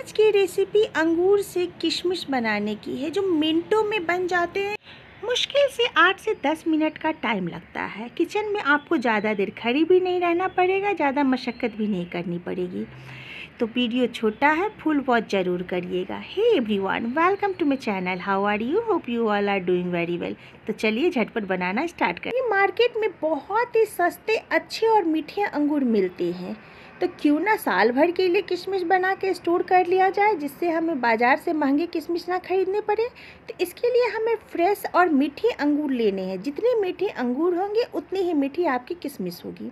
आज की रेसिपी अंगूर से किशमिश बनाने की है जो मिनटों में बन जाते हैं। मुश्किल से 8 से 10 मिनट का टाइम लगता है। किचन में आपको ज़्यादा देर खड़ी भी नहीं रहना पड़ेगा, ज़्यादा मशक्क़त भी नहीं करनी पड़ेगी। तो वीडियो छोटा है, फुल वॉच ज़रूर करिएगा। Hey everyone, welcome to my channel. How are you? Hope you all are doing very well. तो चलिए झटपट बनाना स्टार्ट करें। मार्केट में बहुत ही सस्ते, अच्छे और मीठे अंगूर मिलते हैं, तो क्यों ना साल भर के लिए किशमिश बना के स्टोर कर लिया जाए, जिससे हमें बाज़ार से महंगे किशमिश ना खरीदने पड़े। तो इसके लिए हमें फ्रेश और मीठे अंगूर लेने हैं। जितने मीठे अंगूर होंगे उतनी ही मीठी आपकी किशमिश होगी।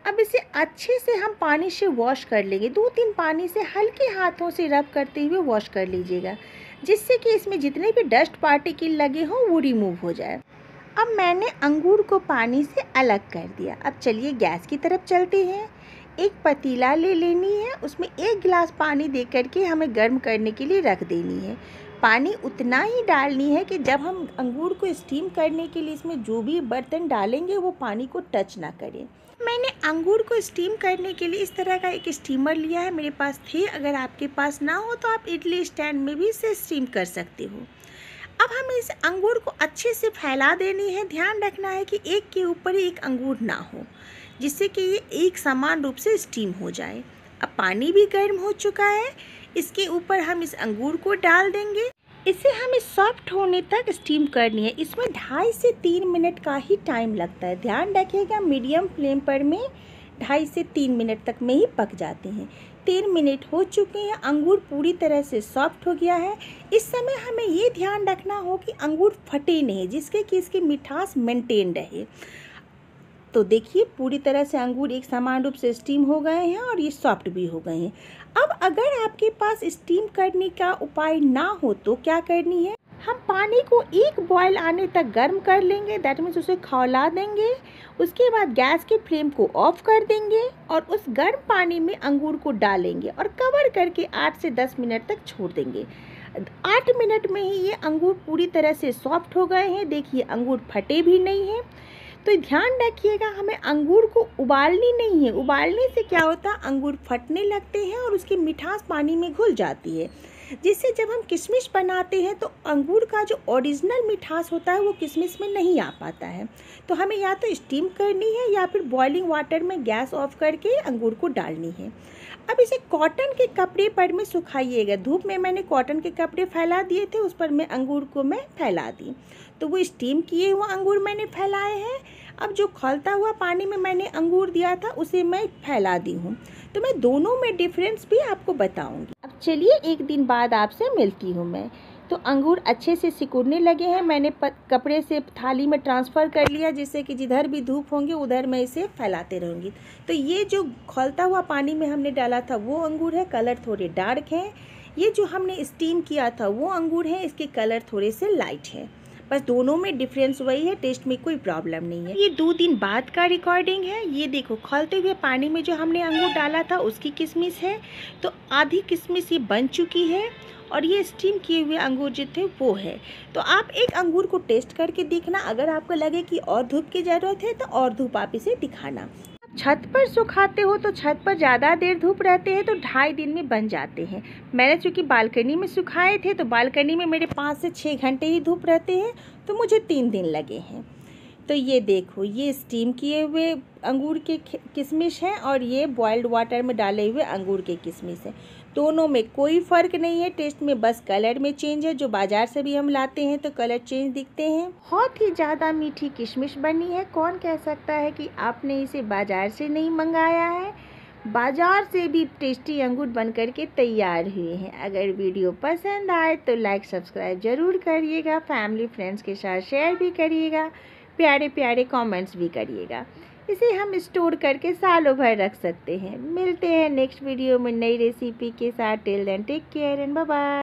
अब इसे अच्छे से हम पानी से वॉश कर लेंगे। 2-3 पानी से हल्के हाथों से रब करते हुए वॉश कर लीजिएगा, जिससे कि इसमें जितने भी डस्ट पार्टिकल लगे हों वो रिमूव हो जाए। अब मैंने अंगूर को पानी से अलग कर दिया। अब चलिए गैस की तरफ चलते हैं। एक पतीला ले लेनी है, उसमें 1 गिलास पानी दे करके हमें गर्म करने के लिए रख देनी है। पानी उतना ही डालनी है कि जब हम अंगूर को स्टीम करने के लिए इसमें जो भी बर्तन डालेंगे वो पानी को टच ना करें। मैंने अंगूर को स्टीम करने के लिए इस तरह का एक स्टीमर लिया है, मेरे पास थे। अगर आपके पास ना हो तो आप इडली स्टैंड में भी इसे स्टीम कर सकते हो। अब हमें इस अंगूर को अच्छे से फैला देनी है। ध्यान रखना है कि एक के ऊपर एक अंगूर ना हो, जिससे कि ये एक समान रूप से स्टीम हो जाए। अब पानी भी गर्म हो चुका है, इसके ऊपर हम इस अंगूर को डाल देंगे। इसे हमें सॉफ्ट होने तक स्टीम करनी है। इसमें 2.5 से 3 मिनट का ही टाइम लगता है। ध्यान रखिएगा, मीडियम फ्लेम पर में 2.5 से 3 मिनट तक में ही पक जाते हैं। 3 मिनट हो चुके हैं, अंगूर पूरी तरह से सॉफ्ट हो गया है। इस समय हमें ये ध्यान रखना हो कि अंगूर फटे नहीं, जिसके कि इसकी मिठास मेंटेन रहे। तो देखिए, पूरी तरह से अंगूर एक समान रूप से स्टीम हो गए हैं और ये सॉफ्ट भी हो गए हैं। अब अगर आपके पास स्टीम करने का उपाय ना हो तो क्या करनी है, हम पानी को 1 बॉयल आने तक गर्म कर लेंगे। दैट मीन्स उसे खौला देंगे। उसके बाद गैस के फ्लेम को ऑफ कर देंगे और उस गर्म पानी में अंगूर को डालेंगे और कवर करके 8 से 10 मिनट तक छोड़ देंगे। 8 मिनट में ही ये अंगूर पूरी तरह से सॉफ्ट हो गए हैं। देखिए, अंगूर फटे भी नहीं हैं। तो ध्यान रखिएगा, हमें अंगूर को उबालनी नहीं है। उबालने से क्या होता है, अंगूर फटने लगते हैं और उसकी मिठास पानी में घुल जाती है, जिससे जब हम किशमिश बनाते हैं तो अंगूर का जो ओरिजिनल मिठास होता है वो किशमिश में नहीं आ पाता है। तो हमें या तो स्टीम करनी है या फिर बॉइलिंग वाटर में गैस ऑफ करके अंगूर को डालनी है। अब इसे कॉटन के कपड़े पर में सुखाइएगा। धूप में मैंने कॉटन के कपड़े फैला दिए थे, उस पर मैं अंगूर को मैं फैला दी। तो वो स्टीम किए हुए अंगूर मैंने फैलाए हैं। अब जो खौलता हुआ पानी में मैंने अंगूर दिया था उसे मैं फैला दी हूँ। तो मैं दोनों में डिफरेंस भी आपको बताऊँगी। अब चलिए 1 दिन बाद आपसे मिलती हूँ मैं। तो अंगूर अच्छे से सिकुड़ने लगे हैं। मैंने कपड़े से थाली में ट्रांसफ़र कर लिया, जिससे कि जिधर भी धूप होंगे उधर मैं इसे फैलाते रहूँगी। तो ये जो खौलता हुआ पानी में हमने डाला था वो अंगूर है, कलर थोड़े डार्क हैं। ये जो हमने स्टीम किया था वो अंगूर है, इसके कलर थोड़े से लाइट है। बस दोनों में डिफरेंस वही है, टेस्ट में कोई प्रॉब्लम नहीं है। ये 2 दिन बाद का रिकॉर्डिंग है। ये देखो, खौलते हुए पानी में जो हमने अंगूर डाला था उसकी किशमिश है। तो आधी किशमिश ये बन चुकी है और ये स्टीम किए हुए अंगूर जो थे वो है। तो आप एक अंगूर को टेस्ट करके देखना। अगर आपको लगे कि और धूप की ज़रूरत है तो और धूप आप इसे दिखाना। छत पर सुखाते हो तो छत पर ज़्यादा देर धूप रहते हैं तो 2.5 दिन में बन जाते हैं। मैंने चूँकि बालकनी में सुखाए थे तो बालकनी में मेरे 5 से 6 घंटे ही धूप रहते हैं, तो मुझे 3 दिन लगे हैं। तो ये देखो, ये स्टीम किए हुए अंगूर के किशमिश हैं और ये बॉइल्ड वाटर में डाले हुए अंगूर के किशमिश हैं। दोनों में कोई फ़र्क नहीं है, टेस्ट में बस कलर में चेंज है। जो बाज़ार से भी हम लाते हैं तो कलर चेंज दिखते हैं। बहुत ही ज़्यादा मीठी किशमिश बनी है। कौन कह सकता है कि आपने इसे बाज़ार से नहीं मंगाया है। बाज़ार से भी टेस्टी अंगूर बन कर के तैयार हुए हैं। अगर वीडियो पसंद आए तो लाइक सब्सक्राइब ज़रूर करिएगा, फैमिली फ्रेंड्स के साथ शेयर भी करिएगा, प्यारे प्यारे कमेंट्स भी करिएगा। इसे हम स्टोर करके सालों भर रख सकते हैं। मिलते हैं नेक्स्ट वीडियो में नई रेसिपी के साथ। Till then take care and bye bye.